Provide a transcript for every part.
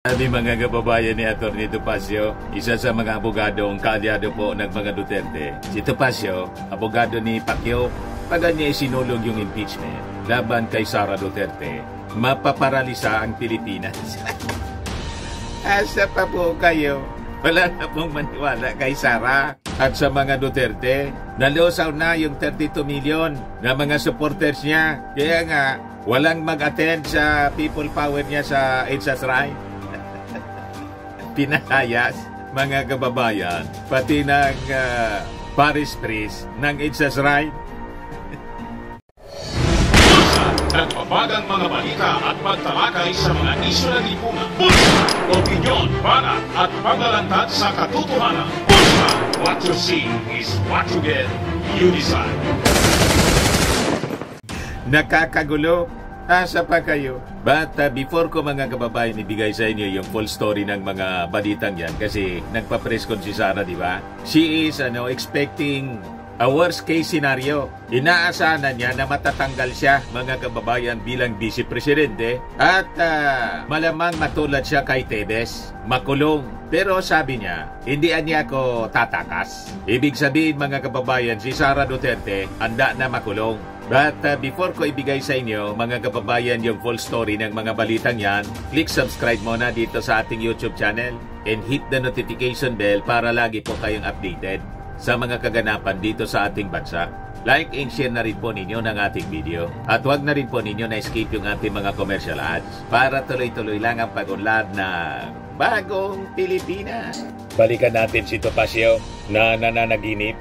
Sabi mga kababayan ni Atty. Topacio, isa sa mga abogadong kaalyado po ng mga Duterte. Si Topacio, abogado ni Pacquiao, pag niya isinulong yung impeachment laban kay Sara Duterte, mapaparalisa ang Pilipinas. Asa pa po kayo? Wala na pong maniwala kay Sara at sa mga Duterte. Nalusaw na yung 32 million na mga supporters niya. Kaya nga, walang mag-attend sa people power niya sa EDSA's Right. Pinahayas, mga kababayan, pati ng Paris Priest ng EDSA's Right. Nagpapagang mga balita at pagtalakay sa mga isyu ng lipunan. Bulsa! Opinyon, banat at paglalantad sa katotohanan. Bulsa! What you see is what you get. You decide. Nakakagulo. Asa pa kayo? But before ko mga kababayan ibigay sa inyo yung full story ng mga balitang yan kasi nagpa-press con si Sara, di ba? She is expecting a worst case scenario. Inaasahan niya na matatanggal siya mga kababayan bilang vice presidente at malamang matulad siya kay Tebes, makulong. Pero sabi niya, hindi niya ako tatakas. Ibig sabihin mga kababayan, si Sara Duterte handa na makulong. But before ko ibigay sa inyo mga kababayan yung full story ng mga balitang yan, click subscribe muna dito sa ating YouTube channel and hit the notification bell para lagi po kayong updated sa mga kaganapan dito sa ating bansa. Like and share na rin po ninyo ng ating video. At huwag na rin po ninyo na-skip yung ating mga commercial ads para tuloy-tuloy lang ang pag-unlad ng bagong Pilipinas. Balikan natin si Topacio na nananaginip.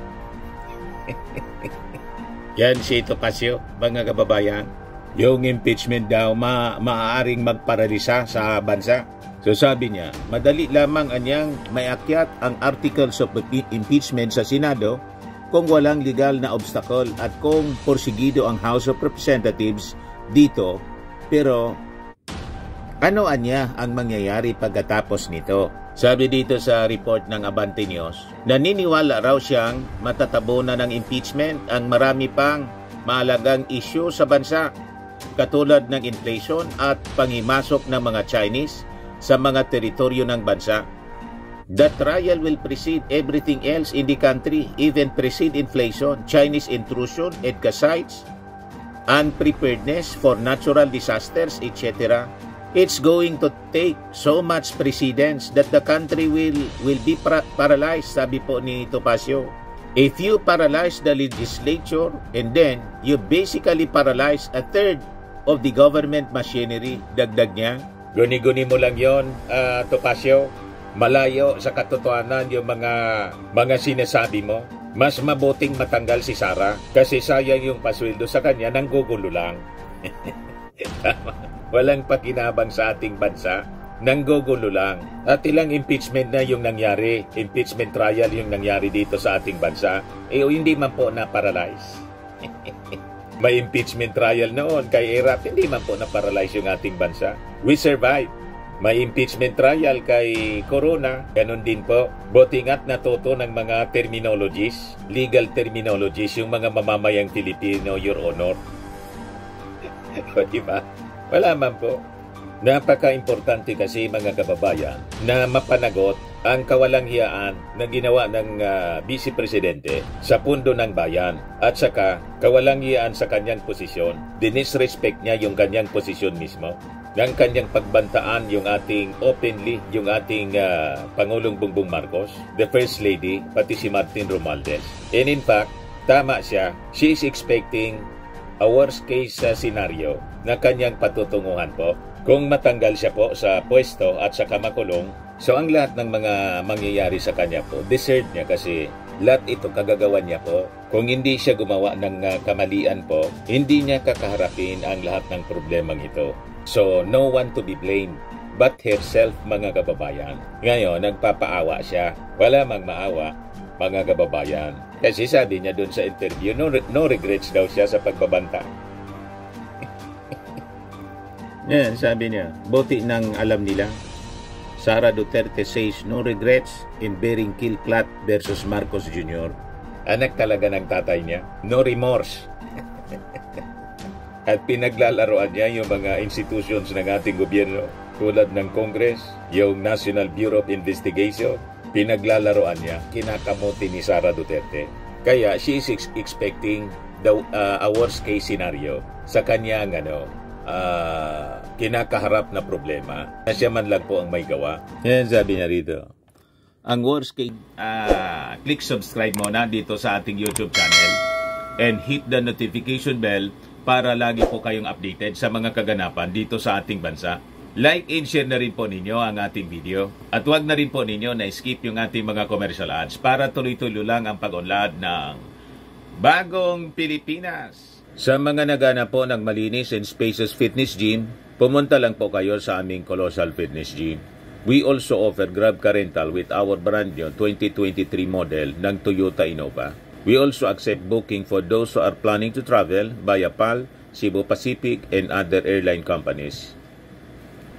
Yan si Topacio, mga kababayan. Yung impeachment daw maaaring magparalisa sa bansa. So sabi niya, madali lamang anyang maiakyat ang articles of impeachment sa Senado kung walang legal na obstacle at kung porsigido ang House of Representatives dito. Pero ano anya ang mangyayari pagkatapos nito? Sabi dito sa report ng Abante News, naniniwala raw siyang matatabunan ng impeachment ang marami pang mahalagang issue sa bansa, katulad ng inflation at pangimasok ng mga Chinese sa mga teritoryo ng bansa. The trial will precede everything else in the country, even precede inflation, Chinese intrusion, EDCA sites, unpreparedness for natural disasters, etc. It's going to take so much precedence that the country will be paralyzed, sabi po ni Topacio. If you paralyze the legislature and then you basically paralyze a third of the government machinery, dagdag niya. Guni-guni mo lang yon, Topacio. Malayo sa katotohanan yung mga sinasabi mo. Mas mabuting matanggal si Sara kasi sayang yung pasweldo sa kanya, nanggugulo lang. Walang pakinabang sa ating bansa, nanggugulo lang. At ilang impeachment na yung nangyari, impeachment trial yung nangyari dito sa ating bansa, hindi man po na-paralyze. May impeachment trial noon kay Erap, hindi man po na-paralyze yung ating bansa. We survived. May impeachment trial kay Corona, ganun din po. Buti nga't natuto ng mga terminologies, legal terminologies, yung mga mamamayang Filipino, Your Honor. O diba? Wala man po. Napaka-importante kasi mga kababayan na mapanagot ang kawalanghiyaan na ginawa ng Vice Presidente sa pundo ng bayan at saka kawalanghiyaan sa kanyang posisyon. Dinisrespect niya yung kanyang posisyon mismo. Ng kanyang pagbantaan yung ating openly, yung ating Pangulong Bongbong Marcos, the First Lady, pati si Martin Romualdez. And in fact, tama siya. She is expecting a worst case scenario na kanyang patutunguhan po. Kung matanggal siya po sa pwesto at saka makulong, so ang lahat ng mga mangyayari sa kanya po, deserve niya kasi lahat ito kagagawan niya po. Kung hindi siya gumawa ng kamalian po, hindi niya kakaharapin ang lahat ng problemang ito. So, no one to be blamed but herself, mga kababayan. Ngayon, nagpapaawa siya. Wala mang maawa, mga kababayan. Kasi sabi niya dun sa interview, no regrets daw siya sa pagbabanta. Yan, sabi niya, buti nang alam nila. Sara Duterte says no regrets in bearing kill plot versus Marcos Jr. Anak talaga ng tatay niya. No remorse. At pinaglalaroan niya yung mga institutions ng ating gobyerno. tulad ng Congress, yung National Bureau of Investigation, pinaglalaroan niya, kinakamuti ni Sara Duterte. Kaya she is expecting a worst case scenario sa kanyang kinakaharap na problema na siya man lang po ang may gawa. Yan sabi niya rito. Ang worst case, click subscribe muna dito sa ating YouTube channel and hit the notification bell para lagi po kayong updated sa mga kaganapan dito sa ating bansa. Like and share na rin po ninyo ang ating video. At huwag na rin po ninyo na skip yung ating mga commercial ads para tuloy-tuloy lang ang pag-unlad ng Bagong Pilipinas. Sa mga nagana po ng malinis and spacious fitness gym, pumunta lang po kayo sa aming Colossal Fitness Gym. We also offer Grab Car Rental with our brand new 2023 model ng Toyota Innova. We also accept booking for those who are planning to travel via PAL, Cebu Pacific, and other airline companies,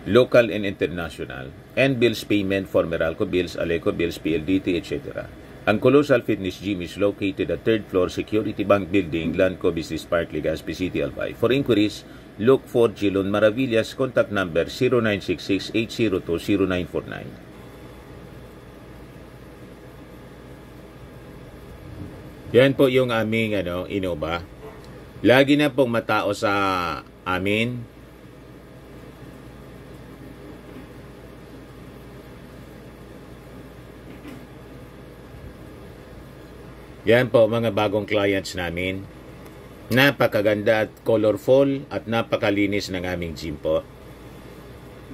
local and international, and bills payment for Meralco Bills, Aleco Bills, PLDT, etc. Ang Colossal Fitness Gym is located at 3rd floor Security Bank Building, Lanco Business Park, Legazpi City, Albay. For inquiries, look for Gilon Maravillas, contact number 0966-802-0949. Yan po yung aming Innova. Lagi na pong matao sa amin. Yan po mga bagong clients namin. Napakaganda at colorful at napakalinis ng aming gym po.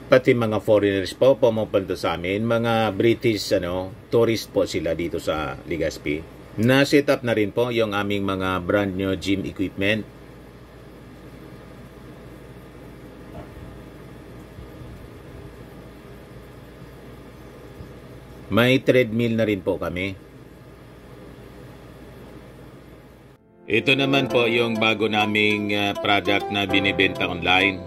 Pati mga foreigners po pumupunta sa amin, mga British tourist po sila dito sa Legazpi. Na-set up na rin po yung aming mga brand new gym equipment. May treadmill na rin po kami. Ito naman po yung bago naming product na binibenta online.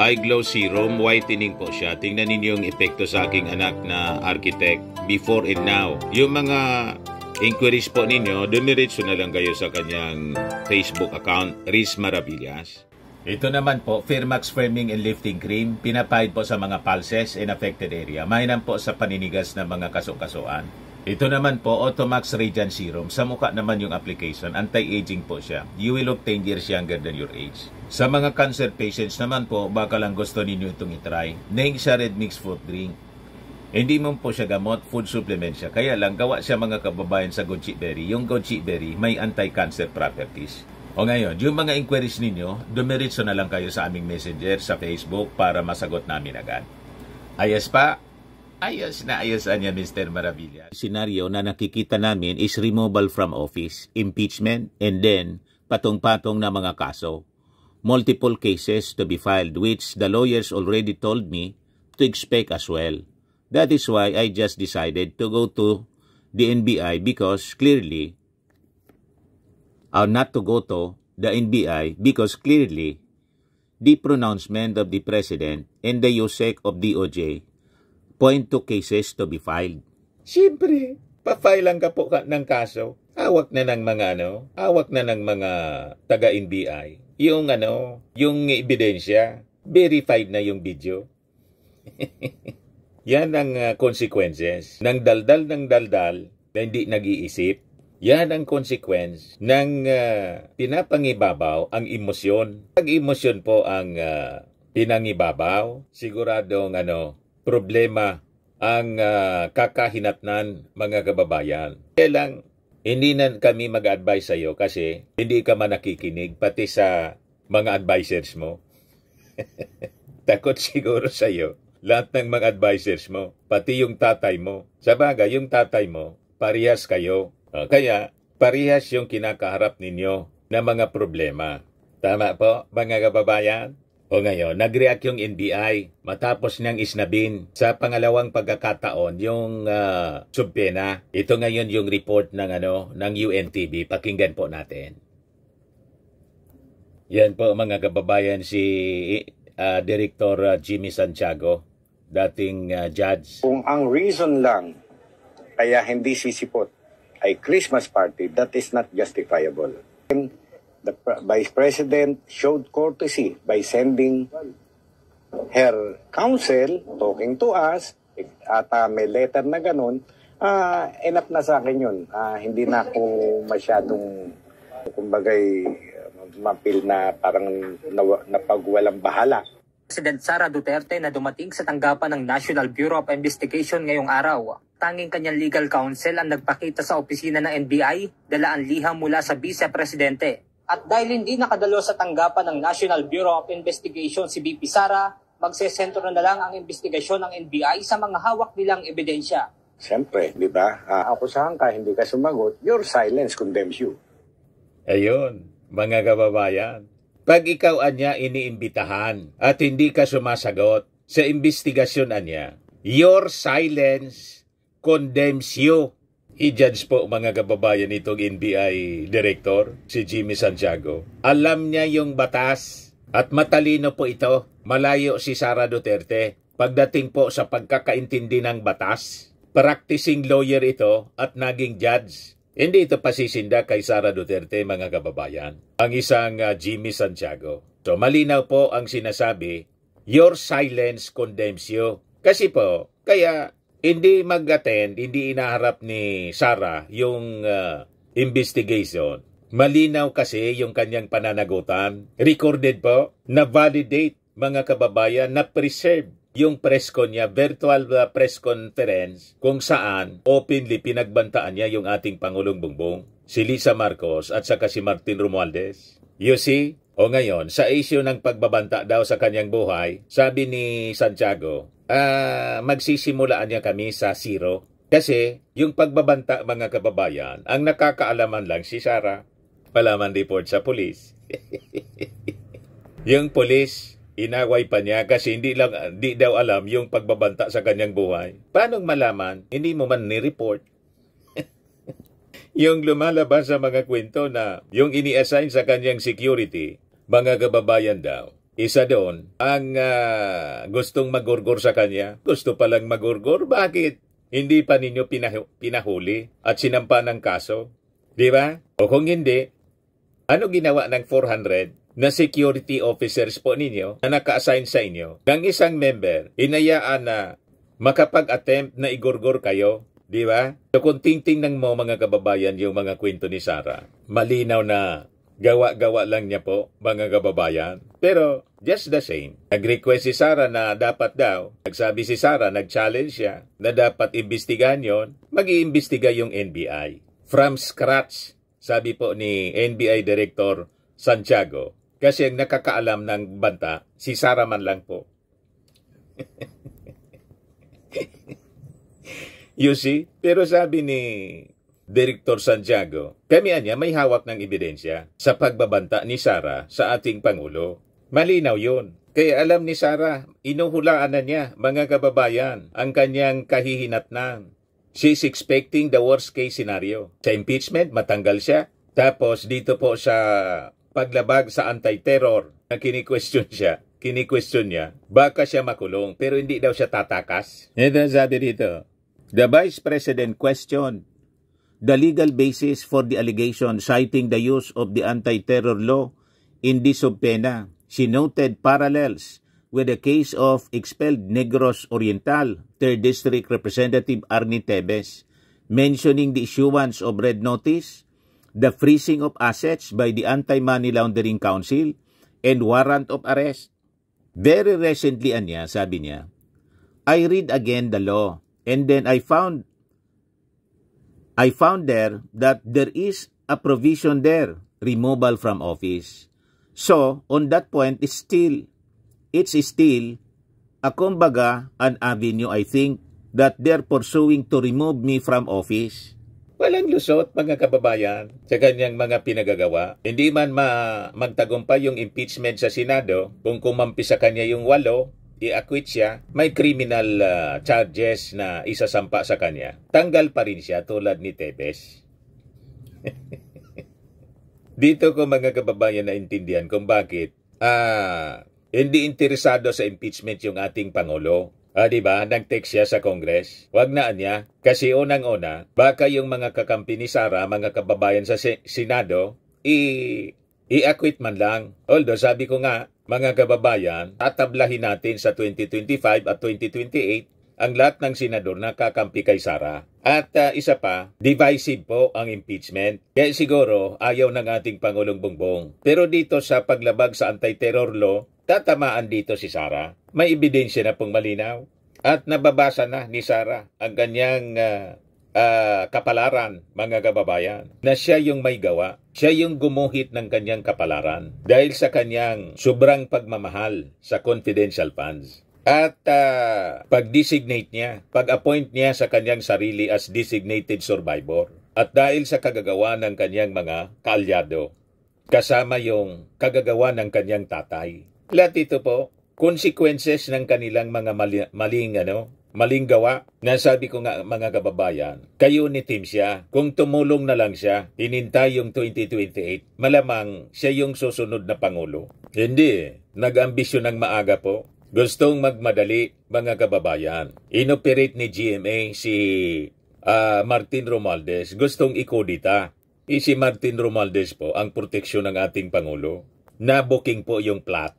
Eye Glow Serum, whitening po siya. Tingnan ninyo yung epekto sa aking anak na architect before and now. Yung mga inquiries po ninyo, dumiretso na lang kayo sa kanyang Facebook account, Riz Maravillas. Ito naman po, Firmax Firming and Lifting Cream, pinapahid po sa mga pulses and affected area. Mainam po sa paninigas na mga kaso-kasuan. Ito naman po, Automax Radiant Serum. Sa mukha naman yung application, anti-aging po siya. You will look 10 years younger than your age. Sa mga cancer patients naman po, baka lang gusto ninyo itong itry. Neng siya red mixed fruit drink. Hindi mo po siya gamot, food supplement siya. Kaya lang, gawa siya mga kababayan sa goji berry. Yung goji berry may anti-cancer properties. O ngayon, yung mga inquiries ninyo, dumiritso na lang kayo sa aming messenger sa Facebook para masagot namin agad. Ayos pa? Ayos na ayos niya, Mr. Maravilla. Senaryo na nakikita namin is removal from office, impeachment, and then patong-patong na mga kaso. Multiple cases to be filed which the lawyers already told me to expect as well. That is why I just decided to go to the NBI because clearly, not to go to the NBI because clearly, the pronouncement of the President and the USEC of DOJ point to cases to be filed. Siyempre, pa-file lang ka po ng kaso. Hawak na ng mga hawak na ng mga taga-NBI. Yung yung ebidensya, verified na yung video. Yan ang consequences ng daldal na hindi nag-iisip. Yan ang consequence ng pinapangibabaw ang emosyon. Pag emosyon po ang pinangibabaw, siguradong problema ang kakahinatnan mga kababayan. Kaya lang, hindi na kami mag-advise sa iyo kasi hindi ka man nakikinig pati sa mga advisors mo. Takot siguro sa iyo lahat ng mga advisors mo, pati yung tatay mo. Sa bagay, yung tatay mo, parehas kayo. Kaya, parehas yung kinakaharap ninyo na mga problema. Tama po, mga kababayan? O ngayon, nag-react yung NBI matapos niyang isnabin sa pangalawang pagkakataon yung subpena. Ito ngayon yung report ng ng UNTV. Pakinggan po natin. Yan po mga kababayan, si Director Jimmy Santiago, dating judge. Kung ang reason lang kaya hindi sisipot ay Christmas party, that is not justifiable. The Vice President showed courtesy by sending her counsel talking to us, at may letter na ganun, enough na sa akin yun. Hindi na ako masyadong, kumbagay, mapil na parang napagwalang bahala. President Sara Duterte na dumating sa tanggapan ng National Bureau of Investigation ngayong araw. Tanging kanyang legal counsel ang nagpakita sa opisina ng NBI, dala ang liham mula sa Vice Presidente. At dahil hindi nakadalo sa tanggapan ng National Bureau of Investigation si VP Sara, magsesentro na lang ang investigasyon ng NBI sa mga hawak nilang ebidensya. Siyempre, di ba? Akusahan ka, hindi ka sumagot, your silence condemns you. Ayun, mga kababayan. Pag ikaw anya iniimbitahan at hindi ka sumasagot sa investigasyon anya, your silence condemns you. I-judge po mga kababayan itong NBI Director, si Jimmy Santiago. Alam niya yung batas at matalino po ito. Malayo si Sara Duterte pagdating po sa pagkakaintindi ng batas. Practicing lawyer ito at naging judge. Hindi ito pasisinda kay Sara Duterte, mga kababayan. Ang isang Jimmy Santiago. So malinaw po ang sinasabi, your silence condemns you. Kasi po, kaya hindi mag-attend, hindi inaharap ni Sara yung investigation. Malinaw kasi yung kanyang pananagutan. Recorded po, na-validate mga kababayan, na-preserve yung press con niya, virtual press conference, kung saan openly pinagbantaan niya yung ating Pangulong Bongbong, si Lisa Marcos at saka si Martin Romualdez. You see? O ngayon, sa issue ng pagbabanta daw sa kanyang buhay, sabi ni Santiago, magsisimulaan niya kami sa zero. Kasi yung pagbabanta, mga kababayan, ang nakakaalaman lang si Sara. Palaman report sa pulis. Yung pulis, inaway pa niya kasi hindi daw alam yung pagbabanta sa kanyang buhay. Paano malaman? Hindi mo man ni-report. Yung lumalabas sa mga kwento na yung ini-assign sa kanyang security, mga kababayan daw, isa doon ang gustong magurgor sa kanya. Gusto palang magurgor? Bakit? Hindi pa ninyo pinahuli at sinampa ng kaso? Di ba? O kung hindi, ano ginawa ng 400 na security officers po ninyo na naka-assign sa inyo ng isang member, inayaan na makapag-attempt na igurgor kayo, di ba? So kung tingtingnan mo mga kababayan yung mga kwento ni Sara, malinaw na gawa-gawa lang niya po mga kababayan. Pero just the same, nag-request si Sara na dapat daw, nagsabi si Sara, nag-challenge siya na dapat imbestigahan yon, mag-iimbestiga yung NBI. From scratch, sabi po ni NBI Director Santiago, kasi ang nakakaalam ng banta, si Sara man lang po. You see? Pero sabi ni Director Santiago, kami anya may hawak ng ebidensya sa pagbabanta ni Sara sa ating Pangulo. Malinaw yun. Kaya alam ni Sara, inuhulaan na niya, mga kababayan, ang kanyang kahihinatnan. She's expecting the worst case scenario. Sa impeachment, matanggal siya. Tapos dito po sa paglabag sa anti-terror na kini-question niya, baka siya makulong, pero hindi daw siya tatakas. Ito sabi dito, the Vice President questioned the legal basis for the allegation citing the use of the anti-terror law in this subpoena. She noted parallels with the case of expelled Negros Oriental 3rd District Representative Arnie Tebes, mentioning the issuance of red notice, the freezing of assets by the Anti-Money Laundering Council, and warrant of arrest. Very recently, sabi niya, I read again the law, and then I found there that there is a provision there, removal from office. So, on that point, it's still kumbaga, an avenue, I think, that they're pursuing to remove me from office. Walang lusot, mga kababayan, sa kanyang mga pinagagawa. Hindi man magtagumpay yung impeachment sa Senado, kung kumampi sa kanya yung 8, i-acquit siya, may criminal charges na isasampa sa kanya. Tanggal pa rin siya tulad ni Tebes. Dito ko mga kababayan naintindihan kung bakit hindi interesado sa impeachment yung ating Pangulo. Diba? Nag-text siya sa Congress. Wag na niya. Kasi unang-una, baka yung mga kakampi ni Sara, mga kababayan sa Senado, I-acquit man lang. Although sabi ko nga, mga kababayan, tatablahin natin sa 2025 at 2028 ang lahat ng senador na kakampi kay Sara. At isa pa, divisive po ang impeachment. Kaya siguro ayaw ng ating Pangulong Bongbong. Pero dito sa paglabag sa anti-terror law, tatamaan dito si Sara. May ebidensya na pong malinaw. At nababasa na ni Sara ang kanyang kapalaran, mga kababayan, na siya yung may gawa. Siya yung gumuhit ng kanyang kapalaran dahil sa kanyang sobrang pagmamahal sa confidential funds. At pag-designate niya, pag-appoint niya sa kanyang sarili as designated survivor. At dahil sa kagagawa ng kanyang mga kaalyado, kasama yung kagagawa ng kanyang tatay. Lahat ito po, consequences ng kanilang mga maling gawa. Nasabi ko nga mga kababayan, kayo ni Tim siya. Kung tumulong na lang siya, hinintay yung 2028, malamang siya yung susunod na Pangulo. Hindi, nag-ambisyon ng maaga po. Gustong magmadali, mga kababayan. Inoperate ni GMA si Martin Romualdez. Gustong ikudita. Si Martin Romualdez po ang proteksyon ng ating Pangulo. Nabuking po yung plot.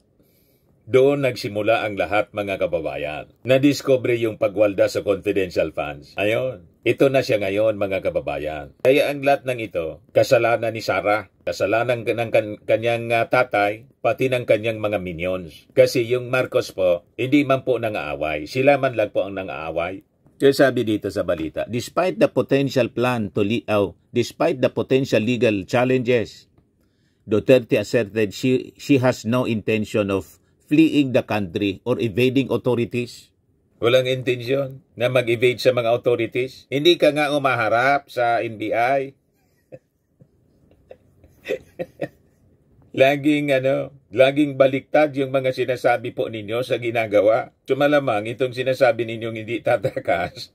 Doon nagsimula ang lahat, mga kababayan. Nadiscover yung pagwalda sa confidential funds. Ayon, ito na siya ngayon, mga kababayan. Kaya ang lahat ng ito, kasalanan ni Sara, kasalanan ng kanyang tatay, pati ng kanyang mga minions. Kasi yung Marcos po, hindi man po nang-aaway. Sila man lang po ang nang-aaway. Kaya sabi dito sa balita, despite the potential legal challenges, Duterte asserted she has no intention of fleeing the country or evading authorities. Walang intensyon na mag-evade sa mga authorities. Hindi ka nga umaharap sa NBI. Laging baliktad yung mga sinasabi po ninyo sa ginagawa. Sumalamang itong sinasabi ninyong hindi tatakas.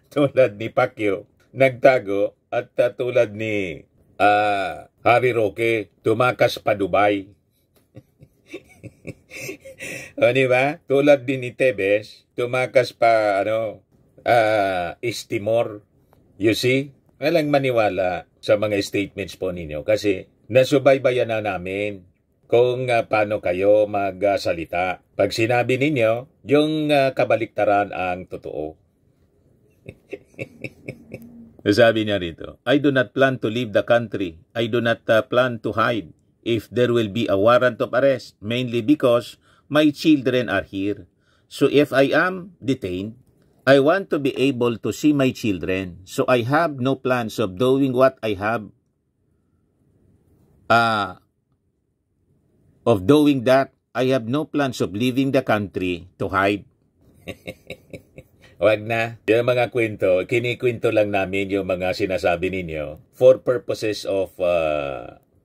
Tulad ni Pacquiao, nagtago, at tulad ni Harry Roque, tumakas pa Dubai. O, diba? Tulad din ni Tebes, tumakas pa East Timor. You see? Walang maniwala sa mga statements po ninyo kasi nasubaybayan na namin kung paano kayo magsalita. Pag sinabi ninyo, yung kabaliktaran ang totoo. Sabi niya rito, I do not plan to leave the country. I do not plan to hide if there will be a warrant of arrest, mainly because my children are here. So if I am detained, I want to be able to see my children. So I have no plans of doing what I have, of doing that. I have no plans of leaving the country to hide. Wag na. Yung mga kwento, kinikwento lang namin yung mga sinasabi ninyo for purposes of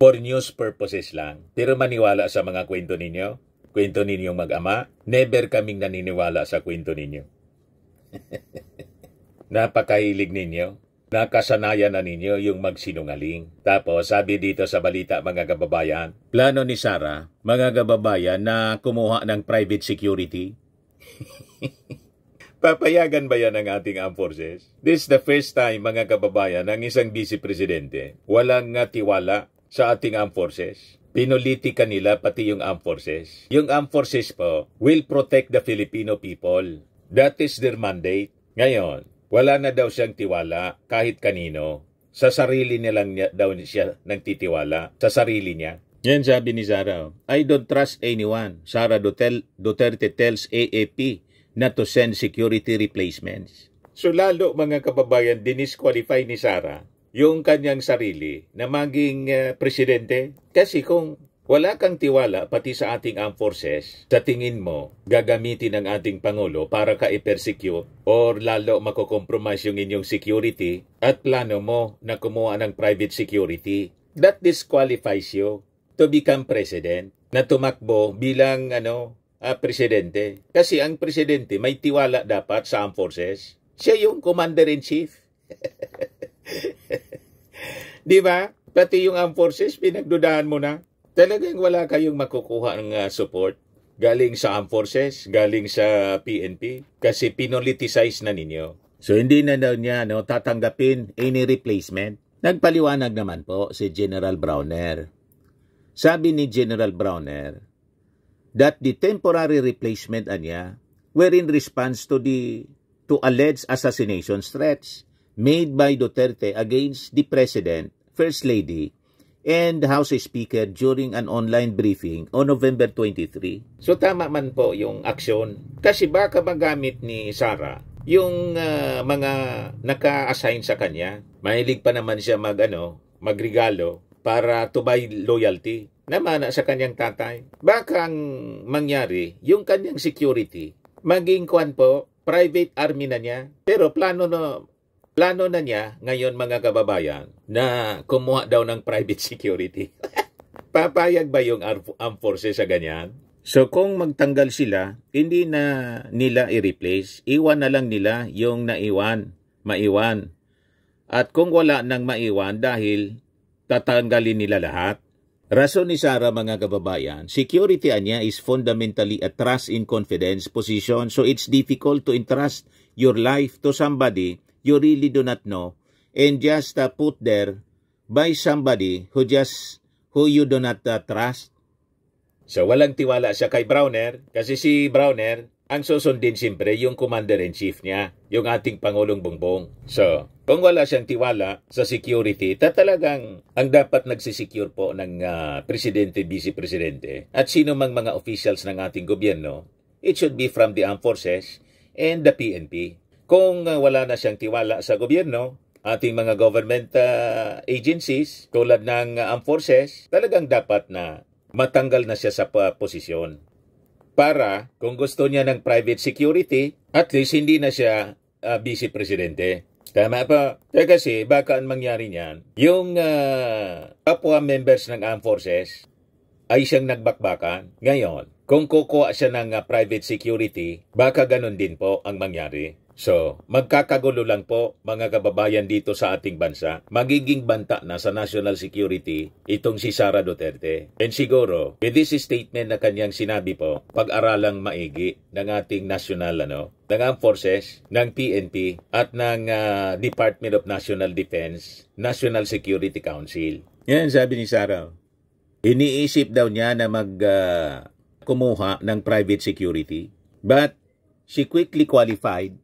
for news purposes lang. Pero maniwala sa mga kwento ninyo, kwento ninyong mag-ama, never kaming naniniwala sa kwento ninyo. Napakahilig ninyo. Nakasanayan na ninyo yung magsinungaling. Tapos sabi dito sa balita, mga kababayan, plano ni Sara, mga kababayan, na kumuha ng private security. Papayagan ba yan ng ating armed forces? This is the first time, mga kababayan, ng isang vice-presidente walang tiwala sa ating armed forces. Pinolitika nila pati yung armed forces. Yung armed forces po will protect the Filipino people. That is their mandate. Ngayon, wala na daw siyang tiwala kahit kanino. Sa sarili niya lang daw siya nagtitiwala. Sa sarili niya. Yan sabi ni Sara. I don't trust anyone. Sara Duterte tells AAP not to send security replacements. So lalo, mga kababayan, dinisqualify ni Sara yung kanyang sarili na maging presidente. Kasi kung wala kang tiwala pati sa ating armed forces, sa tingin mo, gagamitin ng ating Pangulo para ka i-persecute or lalo makokompromise yung inyong security at plano mo na kumuha ng private security. That disqualifies you to become president, na tumakbo bilang presidente. Kasi ang presidente may tiwala dapat sa armed forces. Siya yung commander-in-chief. Di ba? Pati yung armed forces, pinagdudahan mo na. Talagang wala kayong makukuha ng support galing sa armed forces, galing sa PNP, kasi pinoliticize na ninyo. So hindi na daw niya tatanggapin any replacement. Nagpaliwanag naman po si General Browner. Sabi ni General Browner that the temporary replacement niya were in response to alleged assassination threats made by Duterte against the President, First Lady, and the House Speaker during an online briefing on November 23. So tama man po yung aksyon. Kasi baka magamit ni Sara yung mga naka-assign sa kanya. Mahilig pa naman siya magregalo para to buy loyalty naman sa kanyang tatay. Baka ang mangyari, yung kanyang security, maging private army na niya. Pero plano na niya ngayon mga kababayan na kumuha daw ng private security. Papayag ba yung armed forces sa ganyan? So kung magtanggal sila, hindi na nila i-replace. Iwan na lang nila yung maiwan. At kung wala nang maiwan dahil tatanggalin nila lahat. Rason ni Sara mga kababayan, security niya is fundamentally a trust in confidence position. So it's difficult to entrust your life to somebody you really do not know and just put there by somebody who you do not trust. So walang tiwala siya kay Browner kasi si Browner ang susundin siyempre yung commander-in-chief niya, yung ating Pangulong Bongbong. So kung wala siyang tiwala sa security, talagang ang dapat nagsisecure po ng presidente, vice-presidente at sino mang mga officials ng ating gobyerno, it should be from the armed forces and the PNP. Kung wala na siyang tiwala sa gobyerno, ating mga government agencies tulad ng armed forces, talagang dapat na matanggal na siya sa posisyon. Para kung gusto niya ng private security, at least hindi na siya vice-presidente. Tama pa. Kasi baka ang mangyari niyan, yung kapwa members ng armed forces ay siyang nagbakbakan. Ngayon, kung kukuha siya ng private security, baka ganun din po ang mangyari. So, magkakagulo lang po mga kababayan dito sa ating bansa. Magiging banta na sa national security itong si Sara Duterte. And siguro, with this statement na kanyang sinabi po, pag-aralang maigi ng ating national, ng armed forces, ng PNP, at ng Department of National Defense, National Security Council. Yan, sabi ni Sara. Iniisip daw niya na kumuha ng private security. But she quickly qualified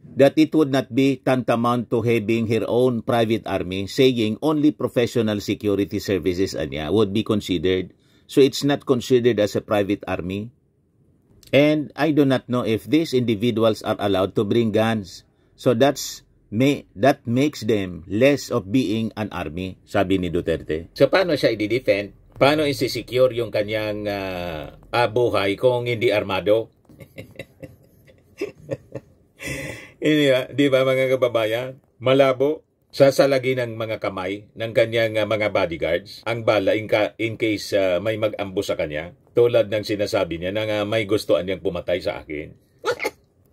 that it would not be tantamount to having her own private army, saying only professional security services would be considered. So it's not considered as a private army. And I do not know if these individuals are allowed to bring guns. So that makes them less of being an army, sabi ni Duterte. So paano siya i-defend? Paano isi-secure yung kanyang buhay kung hindi armado? Di ba mga kababayan? Malabo. Sasalagi ng mga kamay ng kanyang mga bodyguards ang bala in case may mag-ambush sa kanya. Tulad ng sinasabi niya na may gustuan niyang pumatay sa akin.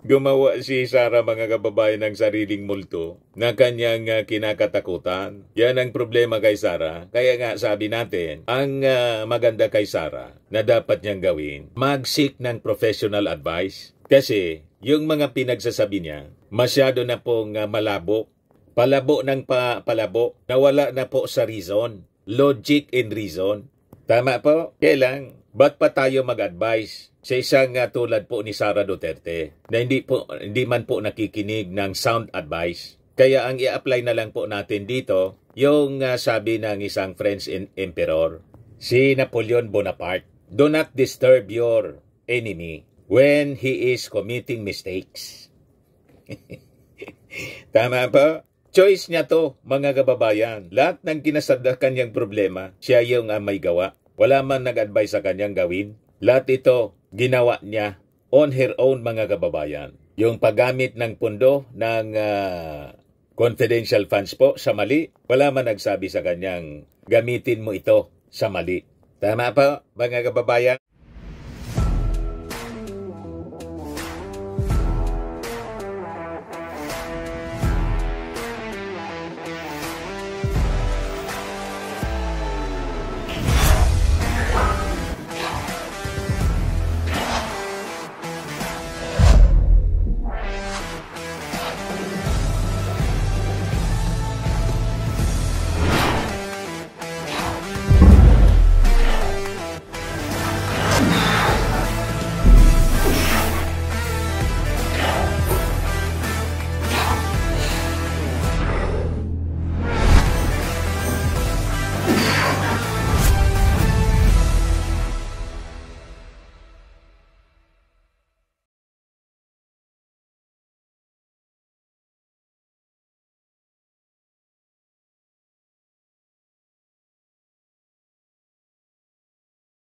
Gumawa si Sara mga kababayan ng sariling multo na kanyang kinakatakutan. Yan ang problema kay Sara. Kaya nga sabi natin, ang maganda kay Sara na dapat niyang gawin, mag-seek ng professional advice. Kasi yung mga pinagsasabi niya, masyado na pong malabo. Palabo ng palabo, nawala na po sa reason. Logic and reason. Tama po? Kailang, ba't pa tayo mag-advise sa isang tulad po ni Sara Duterte na hindi man po nakikinig ng sound advice? Kaya ang i-apply na lang po natin dito, yung sabi ng isang French emperor, si Napoleon Bonaparte, do not disturb your enemy when he is committing mistakes. Tama pa? Choice niya to, mga kababayan. Lahat ng kinasada kanyang problema, siya yung may gawa. Wala man nag-advise sa kanyang gawin. Lahat ito, ginawa niya on her own, mga kababayan. Yung paggamit ng pundo ng confidential funds po sa mali, wala man nagsabi sa kanyang gamitin mo ito sa mali. Tama pa, mga kababayan?